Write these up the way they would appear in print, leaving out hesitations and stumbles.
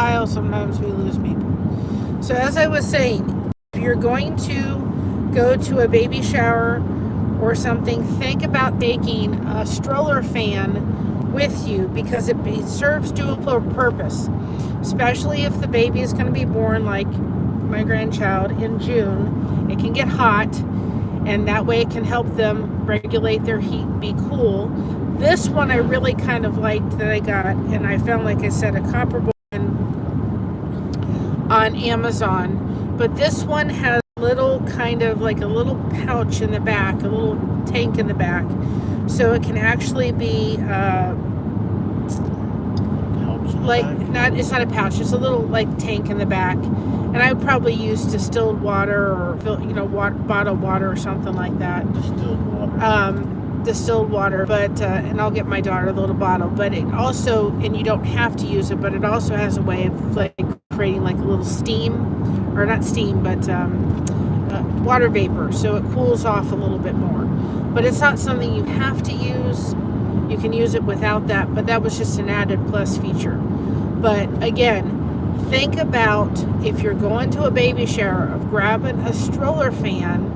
while, sometimes we lose people. So as I was saying, if you're going to go to a baby shower or something, think about taking a stroller fan with you, because it serves dual purpose, especially if the baby is going to be born, like my grandchild, in June. It can get hot, and that way it can help them regulate their heat and be cool. This one I really kind of liked that I got, and I found, like I said, a comparable on Amazon, but this one has little kind of like a little pouch in the back, a little tank in the back, so it can actually be like it's not a pouch, it's a little like tank in the back, and I would probably use distilled water or bottled water or something like that. Distilled water, but and I'll get my daughter a little bottle. But it also, and you don't have to use it, but it also has a way of like creating like a little steam, or not steam, but water vapor, so it cools off a little bit more. But it's not something you have to use. You can use it without that, but that was just an added plus feature. But again, think about, if you're going to a baby shower, of grabbing a stroller fan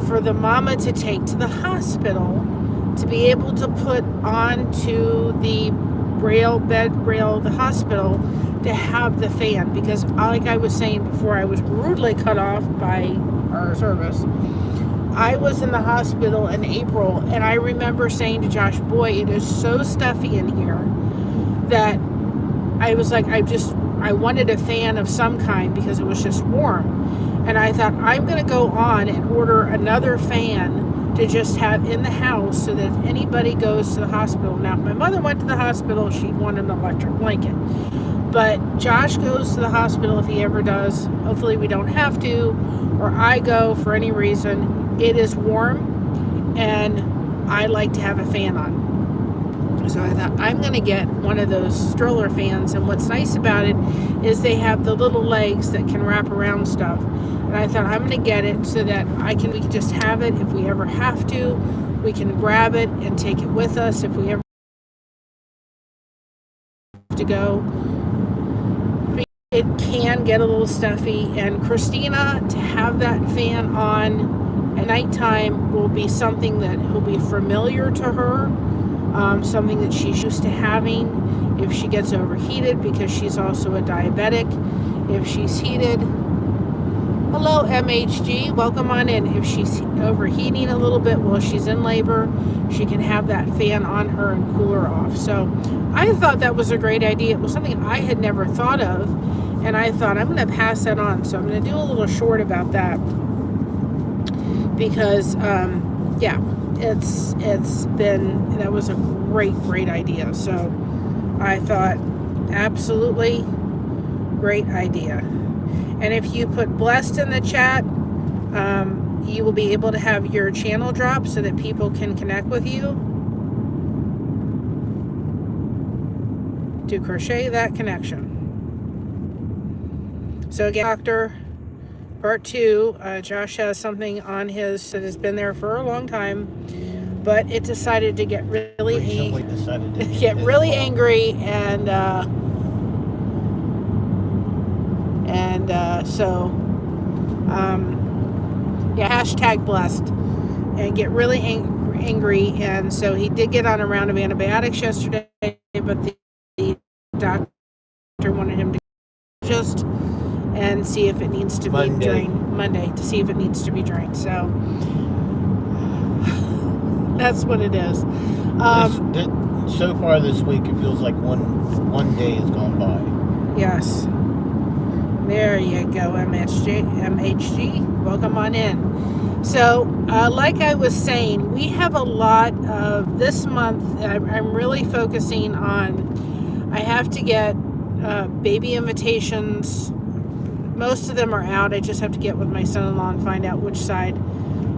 for the mama to take to the hospital, to be able to put onto the bed rail of the hospital, to have the fan. Because like I was saying before, I was rudely cut off by our service. I was in the hospital in April, and I remember saying to Josh, boy, it is so stuffy in here, that I was like, I wanted a fan of some kind because it was just warm. And I thought, I'm going to go on and order another fan to just have in the house, so that if anybody goes to the hospital. Now, if my mother went to the hospital, she'd want an electric blanket. But Josh goes to the hospital if he ever does. Hopefully we don't have to, or I go for any reason. It is warm, and I like to have a fan on. So I thought, I'm going to get one of those stroller fans. And what's nice about it is they have the little legs that can wrap around stuff. And I thought, I'm going to get it so that we can just have it if we ever have to. We can grab it and take it with us if we ever have to go. It can get a little stuffy, and Christina, to have that fan on at nighttime will be something that will be familiar to her. Something that she's used to having if she gets overheated, because she's also a diabetic. If she's heated, hello MHG, welcome on in. If she's overheating a little bit while she's in labor, she can have that fan on her and cool her off. So I thought that was a great idea. It was something I had never thought of, and I thought, I'm going to pass that on. So I'm going to do a little short about that, because yeah, that was a great idea. So I thought, absolutely great idea. And if you put blessed in the chat, you will be able to have your channel drop so that people can connect with you to crochet that connection. So again, Doctor, part 2, Josh has something on his that has been there for a long time, but it decided to get really angry, and so yeah, hashtag blessed, and get really angry. And so he did get on a round of antibiotics yesterday, but the doctor wanted him to just and see if it needs to be drained Monday, to see if it needs to be drained. So that's what it is. So far this week, it feels like one day has gone by. Yes. There you go, MHG. Welcome on in. So, like I was saying, we have a lot of this month. I'm really focusing on, I have to get baby invitations. Most of them are out. I just have to get with my son-in-law and find out which side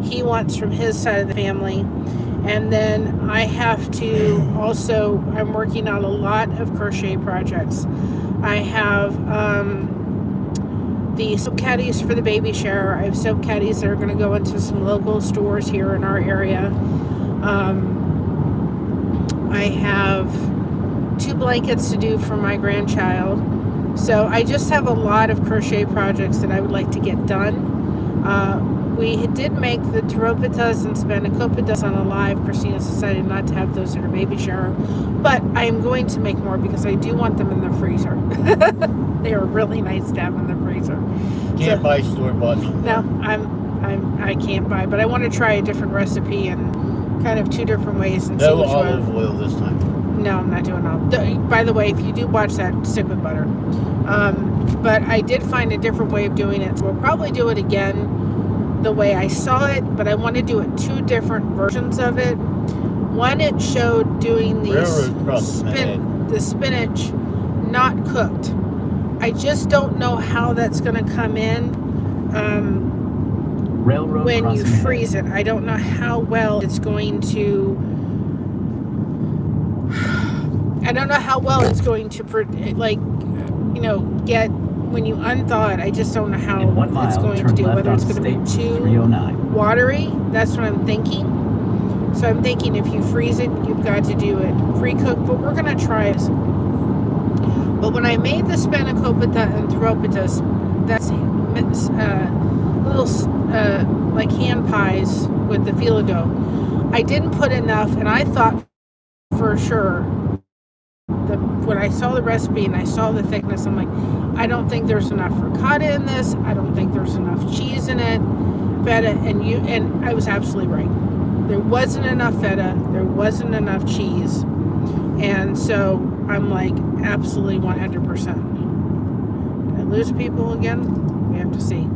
he wants from his side of the family. And then I have to also, I'm working on a lot of crochet projects. I have the soap caddies for the baby shower. I have soap caddies that are going to go into some local stores here in our area. I have 2 blankets to do for my grandchild. So I just have a lot of crochet projects that I would like to get done. We did make the taropitas and spanakopita's on a live. Christina decided not to have those at her baby shower, but I am going to make more because I do want them in the freezer. They are really nice to have in the freezer. Can't buy store-bought. No, I can't buy, but I want to try a different recipe and kind of 2 different ways and see No which olive one. oil this time. No, I'm not doing all. By the way, if you do watch that, stick with butter. But I did find a different way of doing it, so we'll probably do it again the way I saw it, but I want to do it 2 different versions of it. One, it showed doing the spinach not cooked. I just don't know how that's going to come in when you freeze it. I don't know how well it's going to. I don't know how well it's going to, get when you unthaw it. I just don't know how it's going to do. Whether it's going to be too watery. That's what I'm thinking. So I'm thinking if you freeze it, you've got to do it pre-cooked. But we're going to try it. But when I made the spanakopita and taropitas, that's little like hand pies with the filo dough. I didn't put enough, and I thought for sure. When I saw the recipe and I saw the thickness, I'm like, I don't think there's enough ricotta in this. I don't think there's enough cheese in it, feta, and I was absolutely right. There wasn't enough feta, there wasn't enough cheese, and so I'm like, absolutely 100%. Did I lose people again? We have to see.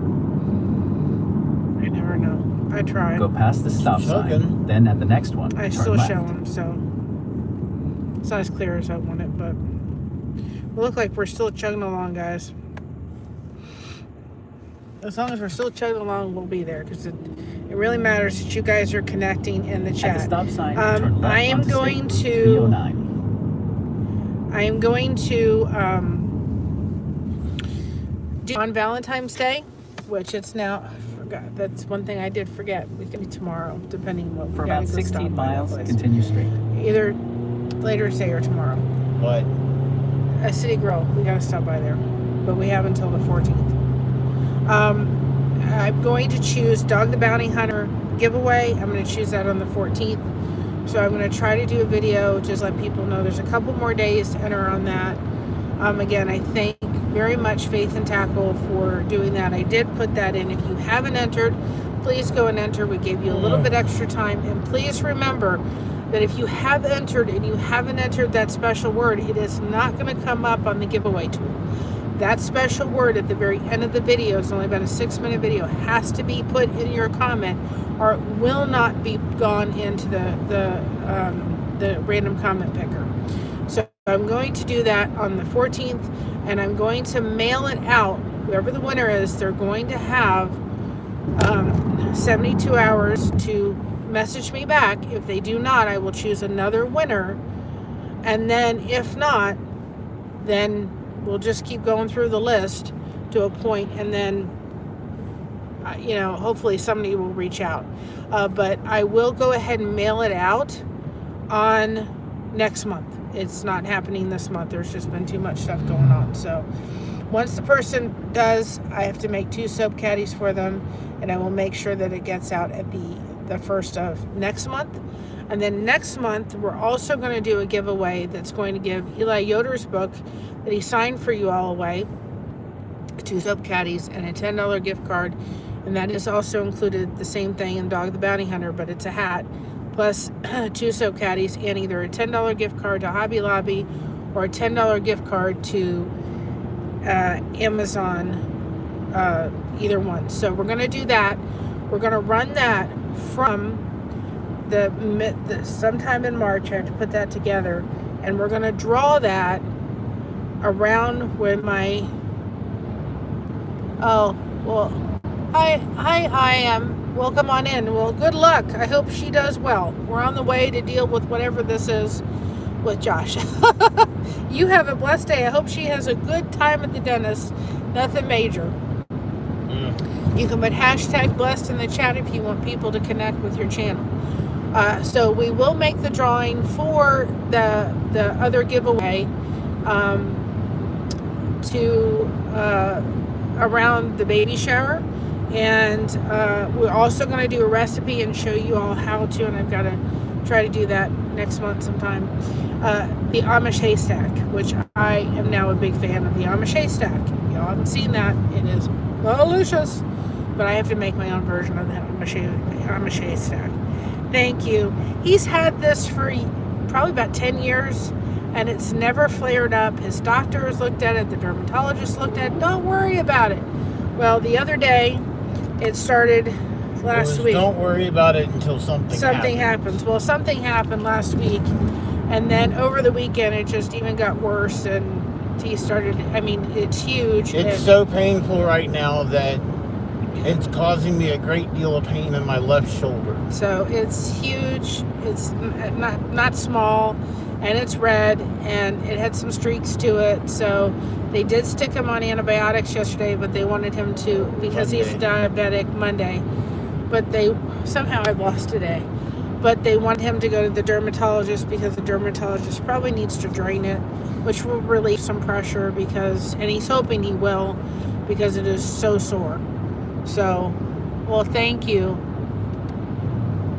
I never know. I try. Go past the stop sign, then at the next one, I still show them, so. It's not as clear as I want it, but we look like we're still chugging along, guys. As long as we're still chugging along, we'll be there, because it really matters that you guys are connecting in the chat. At the stop sign, turn left I am going to do on Valentine's Day, which it's now. I forgot. That's one thing I did forget. We can do tomorrow, depending on what. For about 16 miles, continue straight. Either later today or tomorrow. What? A City Grill. We gotta stop by there, but we have until the 14th. I'm going to choose Dog the Bounty Hunter giveaway. I'm going to choose that on the 14th. So I'm going to try to do a video, just let people know there's a couple more days to enter on that. Again, I thank very much Faith and Tackle for doing that. I did put that in. If you haven't entered, please go and enter. We gave you a little bit extra time, and please remember that if you have entered and you haven't entered that special word, it is not going to come up on the giveaway tool. That special word at the very end of the video, it's only about a 6-minute video, has to be put in your comment, or it will not be gone into the random comment picker. So I'm going to do that on the 14th, and I'm going to mail it out. Whoever the winner is, they're going to have 72 hours to message me back. If they do not, I will choose another winner, and then if not, then we'll just keep going through the list to a point, and then hopefully somebody will reach out, but I will go ahead and mail it out on next month. It's not happening this month. There's just been too much stuff going on. So once the person does, I have to make 2 soap caddies for them, and I will make sure that it gets out at the first of next month. And then next month, we're also going to do a giveaway that's going to give Eli Yoder's book that he signed for you all away, 2 soap caddies and a $10 gift card. And that is also included, the same thing in Dog the Bounty Hunter, but it's a hat, plus 2 soap caddies and either a $10 gift card to Hobby Lobby or a $10 gift card to Amazon, either one. So we're going to do that. We're going to run that from the sometime in March. I have to put that together, and we're going to draw that around when my hi I am welcome on in. Well, good luck. I hope she does well. We're on the way to deal with whatever this is with Josh. You have a blessed day. I hope she has a good time at the dentist. Nothing major. You can put hashtag blessed in the chat if you want people to connect with your channel. So we will make the drawing for the other giveaway to around the baby shower. And we're also going to do a recipe and show you all how to, and I've got to try to do that next month sometime, the Amish haystack, which I am now a big fan of the Amish haystack. If y'all haven't seen that, it is delicious. But I have to make my own version of the Amish haystack. Thank you. He's had this for probably about 10 years, and it's never flared up. His doctor has looked at it, the dermatologist looked at it. Don't worry about it. Well, the other day, it started last week. Don't worry about it until something happens. Well, something happened last week, and then over the weekend, it just even got worse, and he started, it's huge. It's so painful right now that it's causing me a great deal of pain in my left shoulder. So it's huge. It's not small, and it's red, and it had some streaks to it. So they did stick him on antibiotics yesterday, but they wanted him to, because he's diabetic, Monday. But somehow I've lost today. But they want him to go to the dermatologist because the dermatologist probably needs to drain it, which will relieve some pressure and he's hoping he will, because it is so sore. So, well, thank you.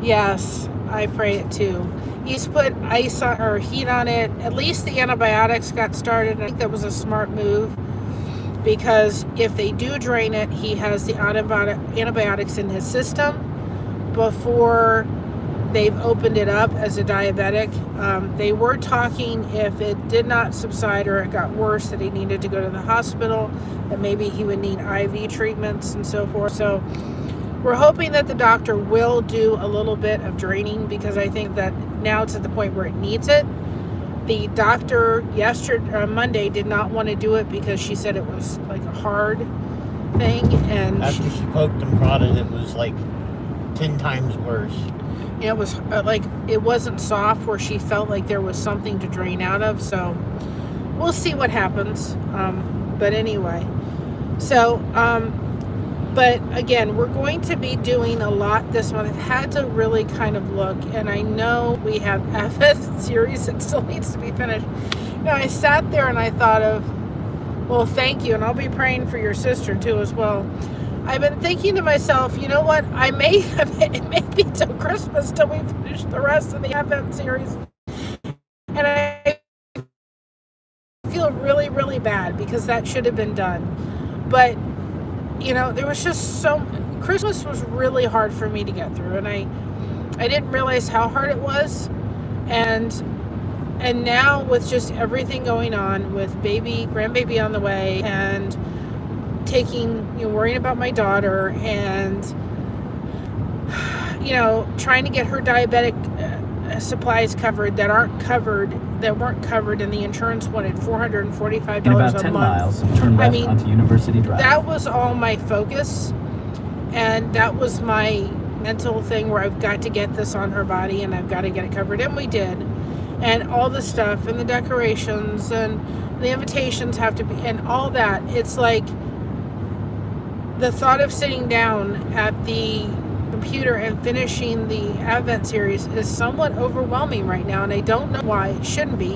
Yes, I pray it too. He's put ice on, or heat on it. At least the antibiotics got started. I think that was a smart move, because if they do drain it, he has the antibiotics in his system before they've opened it up as a diabetic. They were talking, if it did not subside or it got worse, that he needed to go to the hospital, that maybe he would need IV treatments and so forth. So we're hoping that the doctor will do a little bit of draining, because I think that now it's at the point where it needs it. The doctor Monday did not want to do it because she said it was like a hard thing, and after she poked and prodded, it was like 10 times worse. It was it wasn't soft where she felt like there was something to drain out of. So we'll see what happens. But anyway, so but again, we're going to be doing a lot this month. I've had to really kind of look, and I know we have F series that still needs to be finished. I sat there and I thought of, well, thank you, and I'll be praying for your sister too as well. I've been thinking to myself, you know what? It may be till Christmas till we finish the rest of the Advent series. And I feel really, really bad, because that should have been done. But, there was just Christmas was really hard for me to get through. And I didn't realize how hard it was. And now with just everything going on, with grandbaby on the way, and worrying about my daughter, and trying to get her diabetic supplies covered that weren't covered, and the insurance wanted $445 In about a 10 month. miles, turn left onto University Drive. That was all my focus, and that was my mental thing, where I've got to get this on her body and I've got to get it covered, and we did. And all the stuff, and the decorations, and the invitations have to be, and all that. It's like the thought of sitting down at the computer and finishing the Advent series is somewhat overwhelming right now, and I don't know why. It shouldn't be.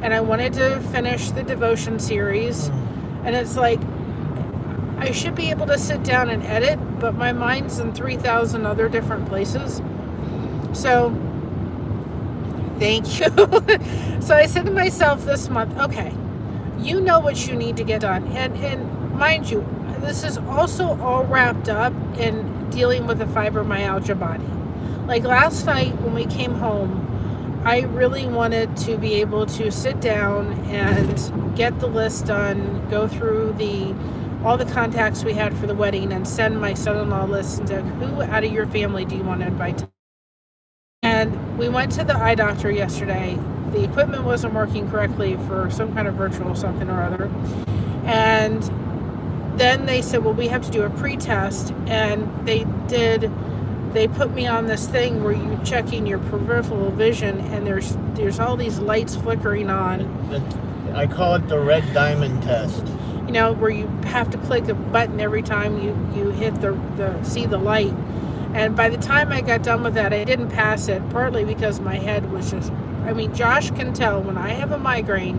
And I wanted to finish the devotion series, and it's like I should be able to sit down and edit, but my mind's in 3,000 other different places. So thank you. So I said to myself this month, okay, you know what you need to get done, and mind you, this is also all wrapped up in dealing with a fibromyalgia body. Like last night when we came home, I really wanted to be able to sit down and get the list done, go through all the contacts we had for the wedding, and send my son-in-law list and say, who out of your family do you want to invite? And we went to the eye doctor yesterday. The equipment wasn't working correctly for some kind of virtual something or other. And then they said, well, we have to do a pre-test. And they put me on this thing where you're checking your peripheral vision, and there's all these lights flickering on. I call it the red diamond test. Where you have to click a button every time you hit see the light. And by the time I got done with that, I didn't pass it, partly because my head was just, Josh can tell when I have a migraine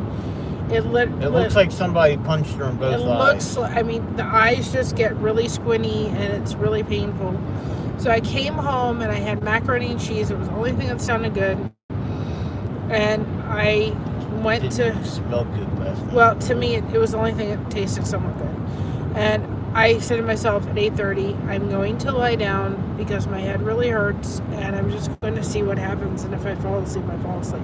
It looks like somebody punched her in both it eyes. looks like, I mean, the eyes just get really squinty and it's really painful. So I came home and I had macaroni and cheese. It was the only thing that sounded good. And I went Didn't smell good last night. well, to me, it was the only thing that tasted somewhat good. And I said to myself at 8:30, I'm going to lie down because my head really hurts and I'm just going to see what happens. And if I fall asleep, I fall asleep.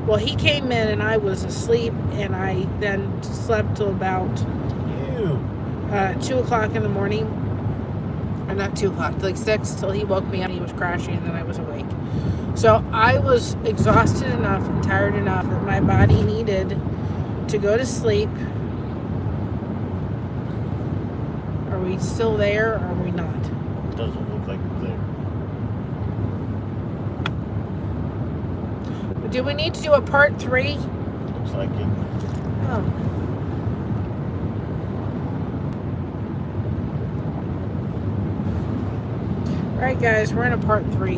Well, he came in and I was asleep, and I then slept till about 2 o'clock in the morning. Or not 2 o'clock, like 6, till he woke me up and he was crashing, and then I was awake. So I was exhausted enough and tired enough that my body needed to go to sleep. Are we still there or are we not? Doesn't look like we're there. Do we need to do a part 3? Looks like it. Oh. Alright guys, we're in a part 3.